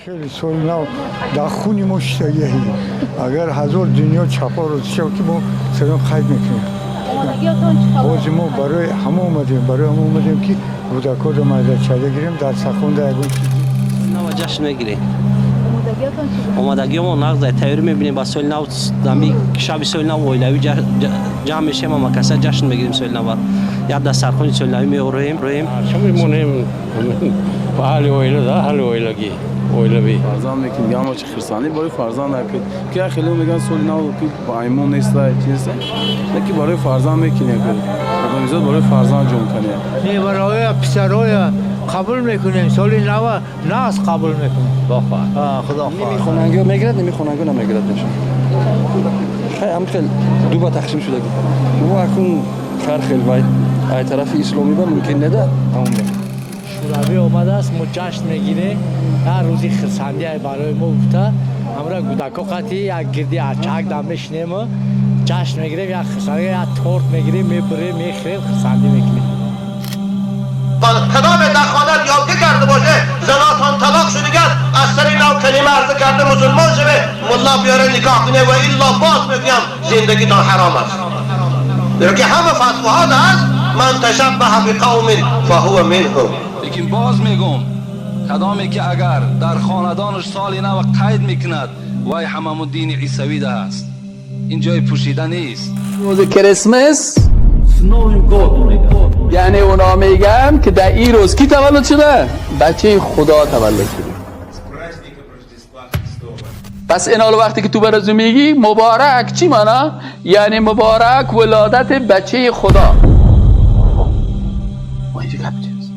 خیلی سال نو در خونی مشتاقی اگر هزار دنیا چپا روز شد که ما سلام خیلی میکنیم. باز ما برای همه اومدیم که کودکان رو مدد چاله گیریم در سخون در اگون نو جشن میگیریم. اومدگی ما نقض تیاری میبینیم با سال نو دمی شب سال نو اویلوی جمع میشیم و کسا جشن میگیریم سال نو یا در سرخون سال نو میرویم شمیمونیم حال اویلو ده حال اویلگی اویلوی فرزان میکنیم یا ما چه خرسانی برای فرزان نکرد که خیلی میگن سال نو که با ایمون نیست چیزه که برای فرزان میکنیم که میزد برای فرزان جون کنیم نه برای پسرای قبول میکنیم سال نو ناس قبول میکنیم خدا نمیخوننگو میگیرد نمیخوننگو نمیگیرد نشون خیلی دو با تقسیم شده و اکنون فرق خیلی باید ای طرف اسلامی با ممکن نده همون با شوروی اومده است ما جشن میگیریم هر روزی خرسندی برای ما بوده همراه کودکا قطعی یک گردی اچک دم بشینیم جشن میگیریم یک خرسندی یک تورت میگیریم میبریم میخوریم خرسندی میکنیم خدا به دخالت یاوگه کرده باشه زناتان طلاق شدگن از سر نو کلمه عرض کرده مسلمان شده ملا بیاره نکاح کنه و الا باز میگم زندگی تا حرام است در که همه فتواها هست من تشبه بقوم فهو منهم. لیکن باز میگم کدامی که اگر در خاندانش سال نو قید میکند وای هممون دین عیسوی ده است این جای پوشیده نیست. روز کریسمس یعنی اونا میگن که در این روز کی تولد شده؟ بچه خدا تولد شده. پس این حال وقتی که تو برازو میگی مبارک چی مانا؟ یعنی مبارک ولادت بچه خدا.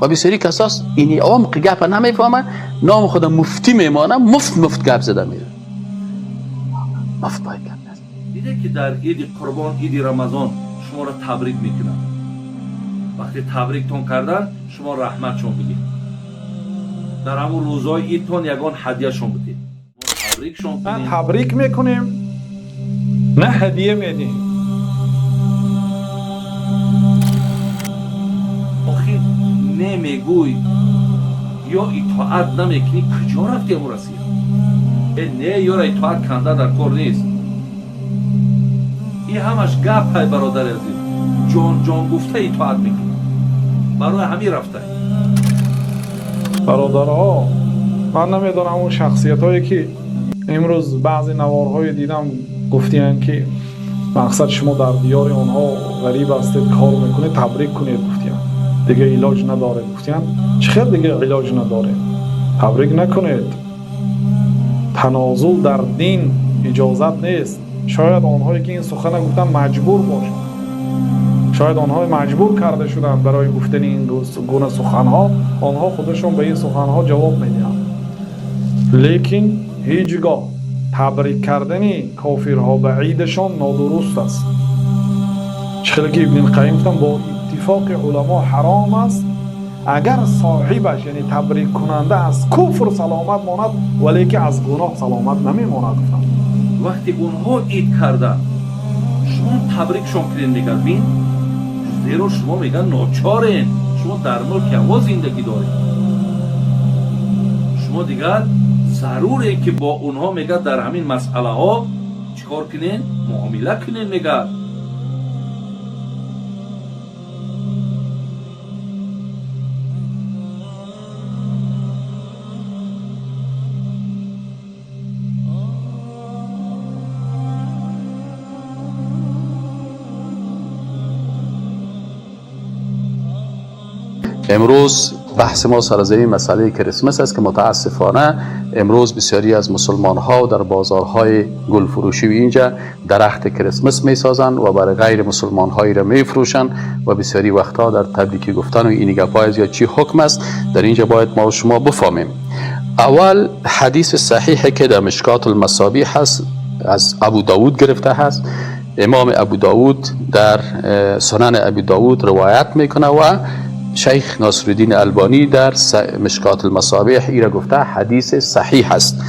و بسیاری کساس اینی عمق گپ نمیفهمن نام خدا مفتی میمانه مفت گپ زده میره مفت باید گپ نزد. دیده که در عید قربان عید رمضان شما را تبریک میکنن وقتی تبریکتون کردن شما رحمتشون بگید در همون روزای عیدتون یگان هدیه شون بدید تبریکشون کنید تبریک میکنیم نه هدیه میدیم آخی نمیگوی یا اطاعت نمیکنی کجا رفتی امو رسید نه یا را اطاعت کنده در کار نیست این همش گپ های برادر عزیز جان گفته اطاعت میکنی برای همین رفته برادرها من نمیدونم اون شخصیت هایی که امروز بعضی نوارهای دیدم گفتین که مقصد شما در دیار اونها غریب هستید کار میکنید تبریک کنید گفتین دیگه علاج نداره گفتین چقدر دیگه علاج نداره تبریک نکنید تنازل در دین اجازت نیست شاید آنهایی که این سخن گفتن مجبور باشند شاید آنها مجبور کرده شدند برای گفتن این گونه سخنها آنها خودشون به این سخنها جواب میدهند لیکن هیچگاه تبریک کردن کافرها به عیدشان نادرست است چخیلی که ابن القیم گفتن با اتفاق علما حرام است اگر صاحبش یعنی تبریک کننده از کفر سلامت ماند ولی که از گناه سلامت نمیماند وقتی اونها عید کردن شما تبریکشون کنین میگن بین زیرا شما میگن ناچارین شما در ملک هوا زندگی دارید شما دیگر ضروره که با اونها میگن در همین مسئله ها چیکار کنین معامله کنین میگن امروز بحث ما سر از این مسئله کریسمس است که متاسفانه امروز بسیاری از مسلمان ها در بازارهای گل فروشی و اینجا درخت کریسمس می سازند و برای غیر مسلمان هایی را می فروشند و بسیاری وقتا در تبریکی گفتن و این گپای یا چی حکم است در اینجا باید ما و شما بفهمیم. اول حدیث صحیحی که در مشکات المصابیح هست از ابو داود گرفته هست امام ابو داود در سنن ابو داود روایت میکنه و شیخ ناصرالدین البانی در مشکات المصابیح ای را گفته حدیث صحیح است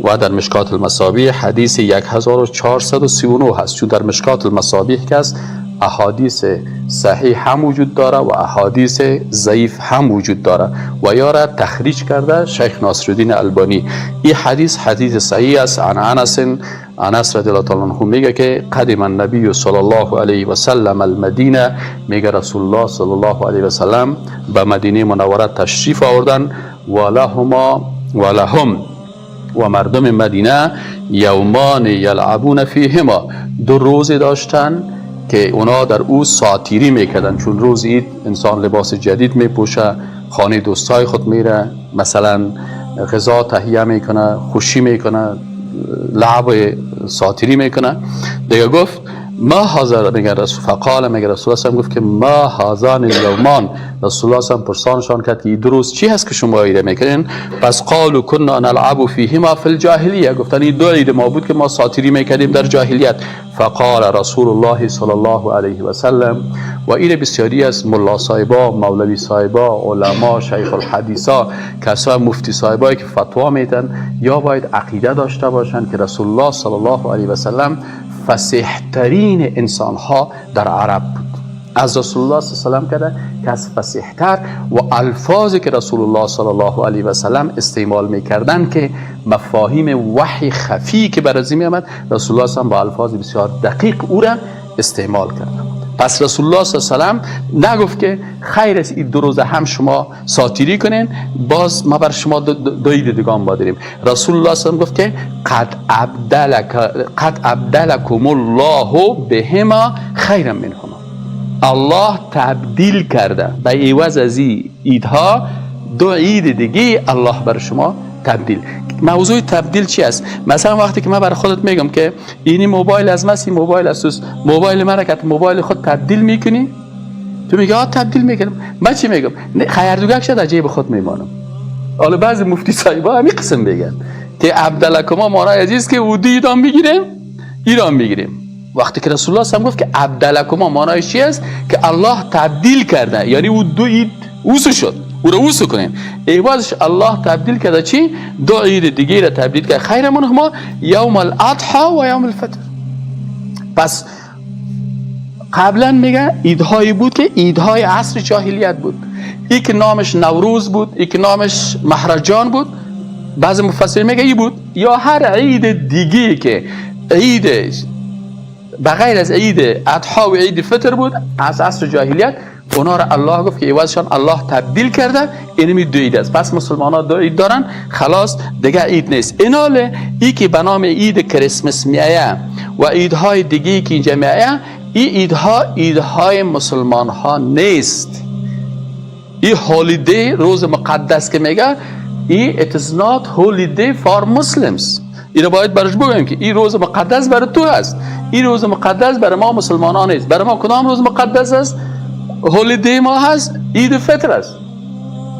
و در مشکات المصابیح حدیث 1439 هست چون در مشکات المصابیح که است احادیث صحیح هم وجود داره و احادیث ضعیف هم وجود داره و یا را تخریج کرده شیخ ناصرالدین البانی. این حدیث صحیح است. عن انس رضی الله تعالی عنه میگه که قدم النبی صلی الله علیه و سلم المدینه، میگه رسول الله صلی الله علیه و سلم به مدینه منوره تشریف آوردن و لهم و مردم مدینه یومان یلعبون فیهما، 2 روز داشتن که اونا در او ساتیری میکردن. چون روز عید انسان لباس جدید میپوشه، خانه دوستای خود میره، مثلا غذا تهیه میکنه، خوشی میکنه، لعب ساتیری میکنه. دیگه گفت ما هذا، میگه رسول فقال، میگه رسول الله گفت که ما هذان الیومان، رسول الله پرسانشان کرد که 2 روز چی هست که شما ایره میکنین؟ پس قالوا كنا نلعب فيهما في الجاهلیه، گفتن این 2 عید ما بود که ما ساتیری میکردیم در جاهلیت. فقال رسول الله صلی الله علیه و سلم، و این بسیاری از ملا صاحبا، مولوی صاحبا، علما، شیخ الحدیثا، کسای مفتی صاحبایی که فتوا میدن یا باید عقیده داشته باشن که رسول الله صلی الله علیه و سلم فصیح‌ترین انسان ها در عرب بود. از رسول الله صلی الله علیه و سلم که از فصیح‌تر و الفاظی که رسول الله صلی الله علیه و سلم استعمال میکردن که مفاهیم وحی خفی که بر از می آمد، رسول الله صلی الله علیه و سلم با الفاظ بسیار دقیق او را استعمال کردن. پس رسول الله صلی الله علیه و سلم نگفت که خیر است این 2 روز هم شما ساتیری کنین، باز ما بر شما 2 عید دیگه هم داریم. رسول الله صلی الله علیه و سلم گفت که قد ابدلکم الله بهما خیرا منهما، الله تبدیل کرده به عوض از این عیدها 2 عید دیگه الله بر شما تبدیل. موضوع تبدیل چی است؟ مثلا وقتی که من برای خودت میگم که اینی موبایل از من، این موبایل است، موبایل من را که موبایل خود تبدیل میکنی، تو میگه آ تبدیل میکنم. من چی میگم؟ خیردوگک شد عجیب خود میمانم. حالا بعضی مفتی صاحبا همین قسم میگن که عبدالکما معنای عزیز که او دیدام میگیریم ایران میگیریم. وقتی که رسول الله صلی الله علیه و سلم گفت که عبدالکما معنای چی است؟ که الله تبدیل کرده، یعنی او 2 عید اوسو شد، او را اوسو کنیم، عوضش الله تبدیل کرده چی؟ 2 عید دیگه را تبدیل کرده خیر منهما یوم الاضحی و یوم الفطر. پس قبلا میگه عیدهایی بود که عیدهای عصر جاهلیت بود، ای که نامش نوروز بود، ای که نامش مهرجان بود، بعضی مفسرین میگه ای بود، یا هر عید دیگه که عید بغیر از عید اضحی و عید فطر بود از عصر جاهلیت، اونا را الله گفت که عوضشان الله تبدیل کرده، اینمی 2 عید است. پس مسلمان ها 2 عید دارن، خلاص دیگه عید نیست. ایناله ای که به نام عید کریسمس میایه و عیدهای دیگه که اینجا میایه، این عیدهای مسلمان ها نیست. این هالیدی، روز مقدس که میگه، این it is not holiday for Muslims. اینو باید برش بگویم که این روز مقدس برای تو است، این روز مقدس برای ما مسلمان ها نیست. برای ما کدام روز مقدس است؟ هولیدی ما هست، عید فطر است.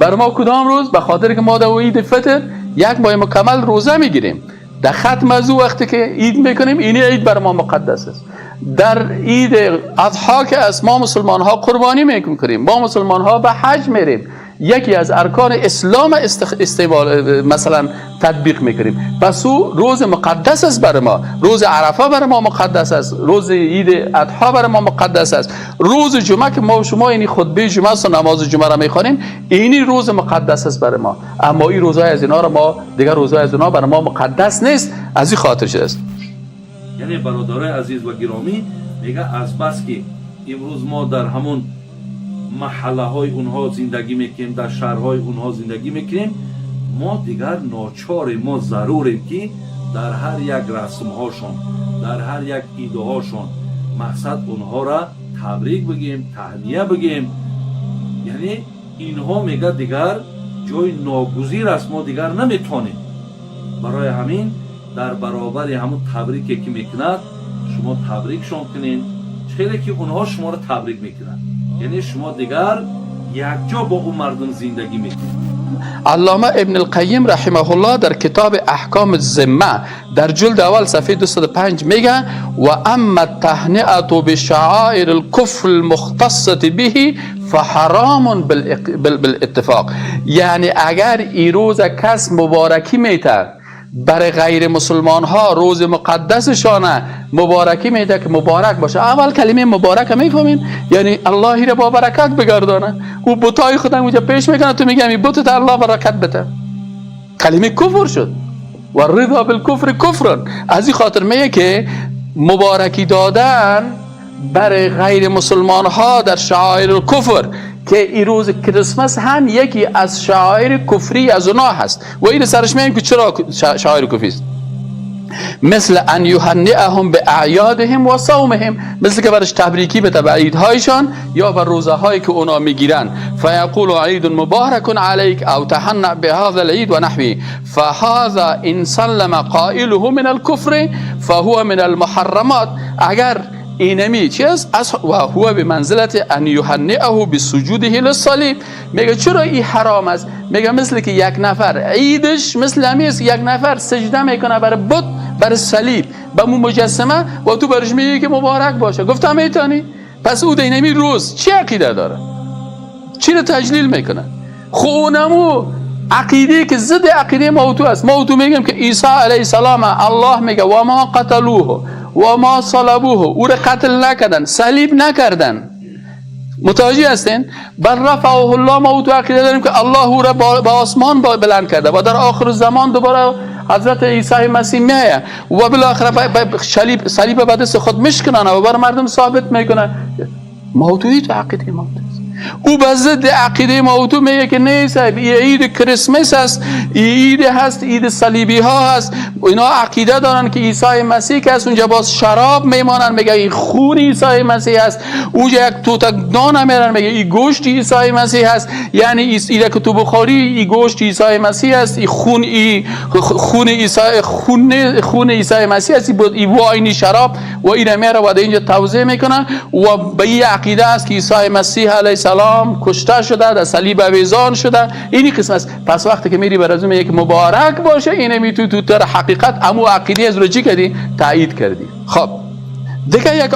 برای ما کدام روز؟ به خاطر که ما در عید فطر 1 ماه مکمل روزه میگیریم. در ختم از او وقتی که عید میکنیم، این عید برای ما مقدس است. در عید اضحی که از ما مسلمان ها قربانی میکنیم، ما مسلمان ها به حج میریم، یکی از ارکان اسلام استعمال مثلا تطبیق میکنیم. پس او روز مقدس است برای ما، روز عرفه برای ما مقدس است، روز عید اضحی برای ما مقدس است، روز جمعه که ما و شما اینی خطبه جمعه است و نماز جمعه را میخوانیم، اینی روز مقدس است برای ما. اما این روزهای از اینا را ما دیگر روزهای از اینا برای ما مقدس نیست. از این خاطر شده است. یعنی برادرای عزیز و گرامی، میگه از بس که امروز ما در همون محله های اونها زندگی میکنیم، در شهرهای اونها زندگی میکنیم، ما دیگر ناچار، ما ضروریم که در هر یک رسم هاشون، در هر یک ایده هاشون مقصد اونها را تبریک بگیم، تهنیه بگیم. یعنی اینها میگه دیگر جای ناگزیر است، ما دیگر نمیتونیم. برای همین در برابر همون تبریکی که میکند شما تبریکشون کنین، چرا که اونها شما را تبریک میکنن. یعنی شما دیگر یک جا با اون مردم زندگی میکنید. علامه ابن القیم رحمه الله در کتاب احکام الذمه در جلد اول صفحه 205 میگه و اما التهنئه بشعائر الكفر المختصه به فحرام بالاتفاق. یعنی اگر این روز کس مبارکی میته برای غیر مسلمان ها روز مقدسشانه مبارکی میده که مبارک باشه. اول کلمه مبارک میفهمین یعنی الله را با برکت بگردانه. او بتای خودم اونجا پیش میکنه، تو میگم این بت الله برکت بده. کلمه کفر شد و رضا بالکفر کفرن. از این خاطر میگه که مبارکی دادن برای غیر مسلمان ها در شعائر الکفر که این روز کریسمس هم یکی از شعائر کفری از اونا هست و این سرش میگیم که چرا شعائر کفری است. مثل ان یهنئهم به اعیادهم و صومهم، مثل که برش تبریکی به عیدهایشان یا بر روزه هایی که اونا میگیرن. فیقول عید مبارک علیک او تهنأ بهذا العید و نحوی فهذا ان سلم قائله من الكفر فهو من المحرمات. اگر اینمی چیز و هو به منزلت ان یهنئه بسجوده للصلیب. میگه چرا این حرام است؟ میگه مثل که یک نفر عیدش مثل همیست یک نفر سجده میکنه برای بت، برای صلیب، به مو مجسمه و تو برش میگی که مبارک باشه. گفتم میتونی؟ پس او دینمی روز چی عقیده داره؟ چی رو تجلیل میکنه؟ خونمو عقیده که ضد عقیده موضوع است. موضوع میگم که عیسی علیه السلام الله میگه و ما قتلوه و ما صلبوه، او را قتل نکردن، صلیب نکردن. متوجه هستین؟ بل رفعه الله. ما تو عقیده داریم که الله او را با آسمان بلند کرده و در آخر زمان دوباره حضرت عیسی مسیح میایه و بالاخره صلیب به دست خود میشکنن و بر مردم ثابت میکنه. موضوعی تو عقیده موضوع او به ضد عقیده موضوع میگه که نه صاحب این عید کریسمس است، این عید هست، عید صلیبی ها هست. اینا عقیده دارن که عیسی مسیح که است اونجا باز شراب میمانن، میگه این خون عیسی مسیح است. اونجا یک توتک دانه میرن میگه این گوشت عیسی مسیح است. یعنی ایده که تو بخوری این گوشت عیسی مسیح است، این خون عیسی مسیح است، این واین شراب و اینا میره و اینجا توضیح میکنن و به این عقیده است که عیسی مسیح علیه السلام کشته شده، در صلیب اویزان شده. اینی قسم است. پس وقتی که میری برای میگه که مبارک باشه، اینه می تو در حقیقت امو عقیده از رو چی کردی؟ تایید کردی. خب دیگه یک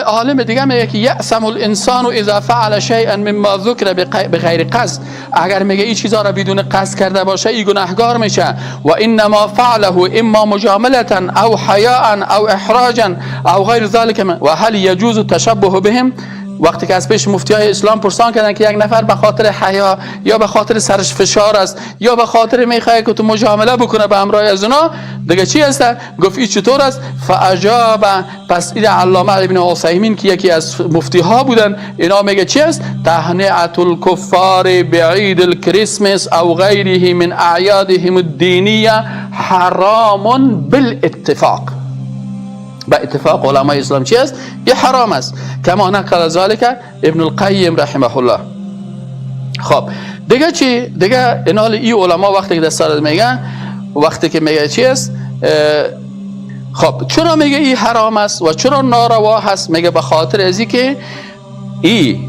عالم دیگه میگه که یأسم الانسان اذا فعل شیئا مما ذکر بغیر قصد. اگر میگه این چیزا را بدون قصد کرده باشه این گناهگار میشه. و انما فعله اما مجاملة او حیاء او احراجا او غیر ذلك. و هل يجوز التشبه بهم؟ وقتی که از پیش مفتی های اسلام پرسان کردن که یک نفر به خاطر حیا یا به خاطر سرش فشار است یا به خاطر میخواد که تو مجامله بکنه به همراه از اونا دیگه چی است؟ گفت این چطور است؟ فاجاب. پس این علامه ابن عثیمین که یکی از مفتی ها بودن اینا میگه چی است؟ تهنئة الکفار بعید الکریسمس او غیره من اعیادهم الدینیه حرام بالاتفاق. با اتفاق علمای اسلام چی است؟ یه حرام است. کما نقل ذلك ابن القیم رحمه الله. خب دیگه چی؟ دیگه اینال ای علما وقتی که دستار میگن وقتی که میگه چی است؟ خب چرا میگه ای حرام است و چرا ناروا هست؟ میگه به خاطر ازی که ای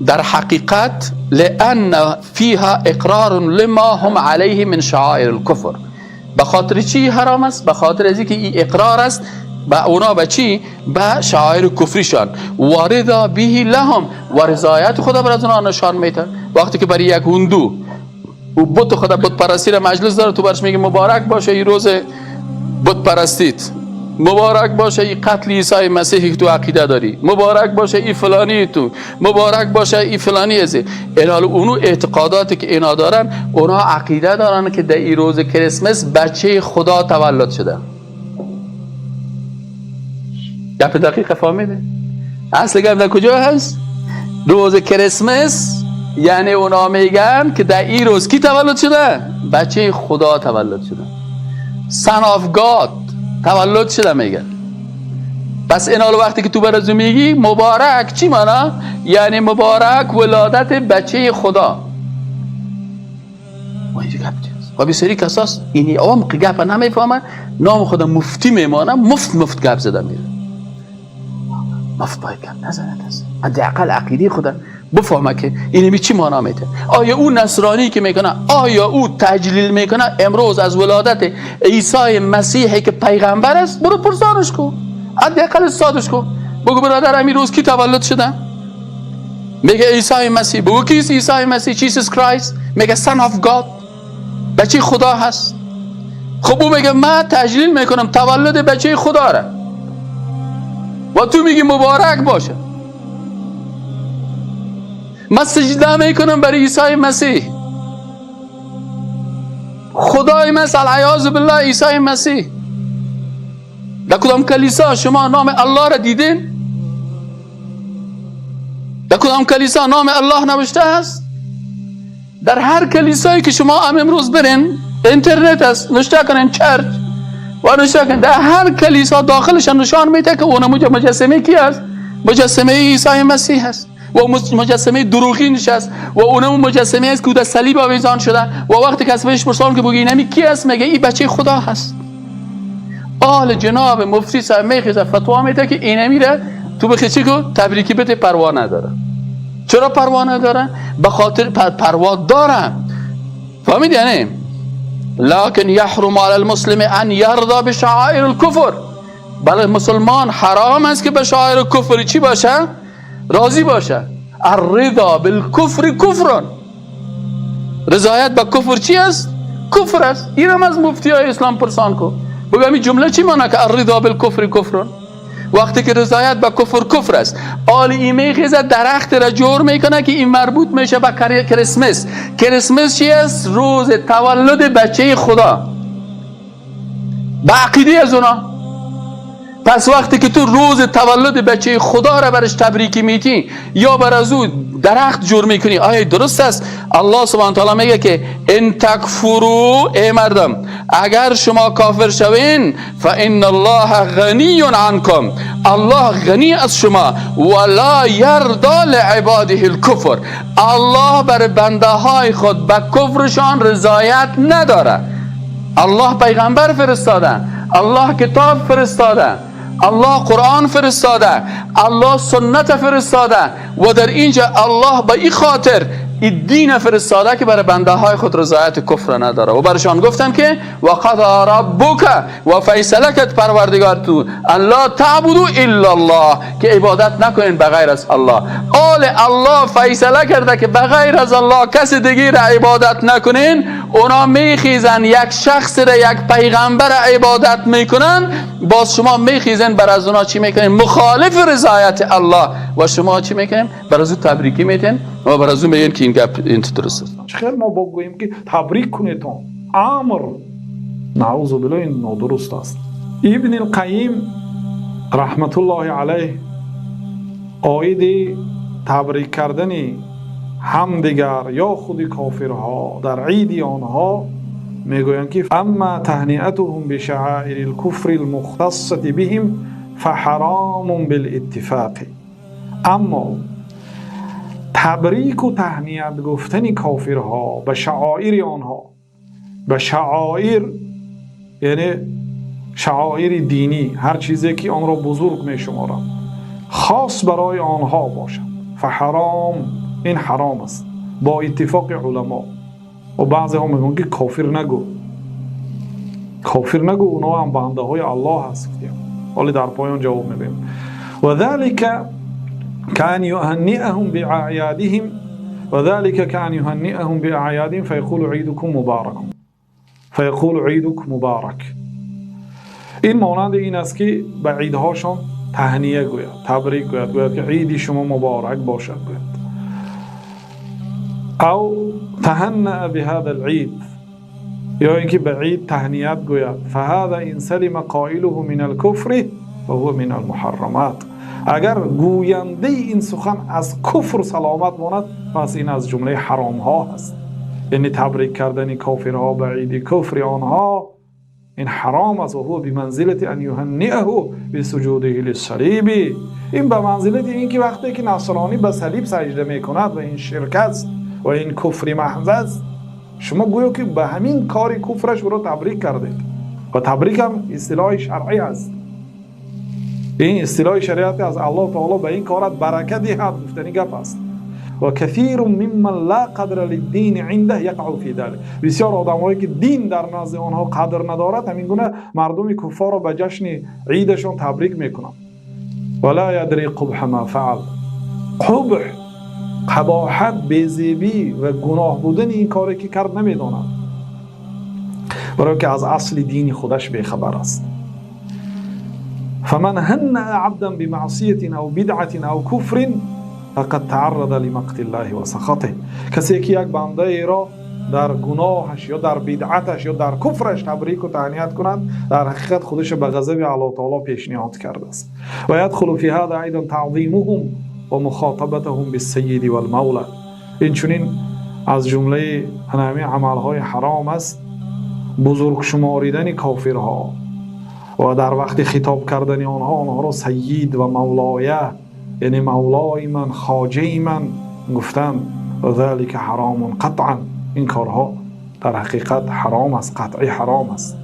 در حقیقت لان فيها اقرار لما هم علیه من شعائر الكفر. به خاطر چی حرام است؟ به خاطر ازی که ای اقرار است با اونا به چی؟ به شعائر کفریشان و رضا به لهم و رضایت خدا بر از اونا نشان میده. وقتی که برای یک هندو و بت خدا بت پرستی را مجلس داره تو برش میگه مبارک باشه این روز بت پرستیت، مبارک باشه این قتل عیسی مسیحی که تو عقیده داری، مبارک باشه این فلانی تو، مبارک باشه این فلانی ازی. اینال اونو اعتقاداتی که اینا دارن اونا عقیده دارن که در این روز کریسمس بچه خدا تولد شده. گپ دقیق فهمیده؟ اصل گپ در کجا هست؟ روز کریسمس یعنی اونا میگن که در این روز کی تولد شده؟ بچه خدا تولد شده. Son of God تولد شده میگن. پس اینال وقتی که تو برازو میگی مبارک چی مانا؟ یعنی مبارک ولادت بچه خدا. و اینجا گپ چیست؟ و بسیاری کساس اینی عمق گپ نمیفهمن، نام خدا مفتی میمانه، مفت گپ زده میره. مفت باید گپ نزنه کسی. حداقل عقیده خدا بفهمه که اینمی چی معنا میده. آیا او نصرانی که میکنه، آیا او تجلیل میکنه امروز از ولادت عیسی مسیحی که پیغمبر است؟ برو پرسانش کن، حداقل سادش کن، بگو برادر امیر روز کی تولد شده؟ میگه عیسی مسیح. بگو کیست عیسی مسیح؟ Jesus Christ. میگه Son of God، بچه خدا هست. خب او میگه من تجلیل میکنم تولد بچه خدا را و تو میگی مبارک باشه. من سجده میکنم برای عیسی مسیح، خدای مثل العیاذ بالله عیسی مسیح. در کدام کلیسا شما نام الله را دیدین؟ در کدام کلیسا نام الله نوشته است؟ در هر کلیسایی که شما امروز برین اینترنت است، نوشته کنین چرچ و نوشته کنین، در هر کلیسا داخلش نشان میده که اون مجسمه کی است؟ مجسمه عیسی مسیح است و مجسمه دروغینش است و اونم مجسمه است که در صلیب آویزان شده و وقتی که از بهش پرسان که بگی اینمی کی است میگه این بچه خدا هست. آل جناب مفتی صاحب میخیزه فتوا میده که اینمی را تو بخی چی کو تبریکی بده، پروا نداره. چرا پروا نداره؟ به خاطر پروا داره. فهمید یعنی؟ لكن يحرم على المسلم ان يرضى بشعائر الكفر. بله مسلمان حرام است که به شعائر کفر چی باشه؟ راضی باشه. الرضا بالکفر کفر. رضایت به کفر چی است؟ کفر است. اینم از مفتی های اسلام پرسان کو. بگم این جمله چی معنی که الرضا بالکفر کفر؟ وقتی که رضایت به کفر است، آل ایمه خیزه درخت را جور میکنه که این مربوط میشه به کریسمس. کریسمس چی است؟ روز تولد بچه خدا. به عقیده از اونا. پس وقتی که تو روز تولد بچه خدا را برش تبریکی میتی یا بر از او درخت جور میکنی، آیا درست است؟ الله سبحانه و تعالی میگه که ان تکفروا، ای مردم اگر شما کافر شوین، فان الله غنی عنکم، الله غنی از شما، ولا یرضی لعباده الکفر، الله بر بنده های خود به کفرشان رضایت نداره. الله پیغمبر فرستاده، الله کتاب فرستاده، الله قرآن فرستاده، الله سنت فرستاده و در اینجا الله به این خاطر این دین فرستاده که برای بنده های خود رضایت کفر نداره و برشان گفتن که وقضى ربک، و فیصله کرد پروردگار تو الله تعبدوا الا الله، که عبادت نکنین بغیر از الله. آل الله فیصله کرده که بغیر از الله کسی دیگه را عبادت نکنین. اونا میخیزن یک شخص را، یک پیغمبر را عبادت میکنن، باز شما میخیزن بر از اونا چی میکنین؟ مخالف رضایت الله. و شما چی میکنین؟ بر از او تبریکی میتین و بر از او میگین که این گپ این درست است. خیلی ما بگوییم که تبریک کنید امر، نعوذ بالله این نادرست است. ابن القیم رحمت الله علیه آیه تبریک کردن همدیگر یا خود کافرها در عید آنها میگویند که اما تهنئتهم بشعائر الكفر المختصة بهم فحرام بالاتفاق. اما تبریک و تهنیت گفتن کافرها به شعائر آنها، به شعائر یعنی شعائر دینی، هر چیزی که آن را بزرگ می شمارند، خاص برای آنها باشد، فحرام، این حرام است با اتفاق علما. و بعضی ها میگن که کافر نگو، کافر نگو، اونا هم بنده های الله هست. ولی در پایان جواب میدیم و ذلك كان يهنئهم بأعيادهم، وذلك كان يهنئهم بأعيادهم فيقول عيدكم مبارك، فيقول عيدك مبارك. این مانند این است که به عیدهاشان تهنیه گوید، تبریک گوید که عید شما مبارک باشد گوید. او تهنأ بهذا العید، یا اینکه به عید تهنیت گوید. فهذا ان سلم قائله من الكفر فهو من المحرمات. اگر گوینده این سخن از کفر سلامت ماند، پس این از جمله حرام ها هست. یعنی تبریک کردن کافرها به عید کفر آنها این حرام است. و هو بمنزلت ان یهنئه بسجوده للصلیب، این به منزلت این که وقتی که نصرانی به صلیب سجده میکند و این شرک است و این کفر محض است، شما گویا که به همین کار کفرش رو تبریک کردید. و تبریک هم اصطلاح شرعی است. این اصطلاح شریعت از الله تعالی به این کارت برکت دهد گفتنی گپ است. و کثیر ممن لا قدر للدین عنده یقع فی ذلک. بسیار آدمایی که دین در نزد آنها قدر ندارد، همین گونه مردم کفار را به جشن عیدشون تبریک میکنند. ولا یدری قبح ما فعل. قبح، قباحت، بی‌زیبی و گناه بودن این کاری که کرد نمیداند. برای که از اصل دین خودش بیخبر است. فمن هنأ عبدا بمعصیة او بدعة او کفر فقد تعرض لمقت الله و سخطه. کسی که یک بنده ای را در گناهش یا در بدعتش یا در کفرش تبریک و تهنیت کنند، در حقیقت خودش به غضب الله تعالی پیشنهاد کرده است. و یدخل فی هذا ایضا تعظیمهم و مخاطبتهم بالسید و المولا. این چنین از جمله همه عملهای حرام است بزرگ شماریدن کافرها و در وقت خطاب کردن آنها را سید و مولایه، یعنی مولای من، خواجه من گفتن. و ذلك حرام قطعا. این کارها در حقیقت حرام است، قطعی حرام است.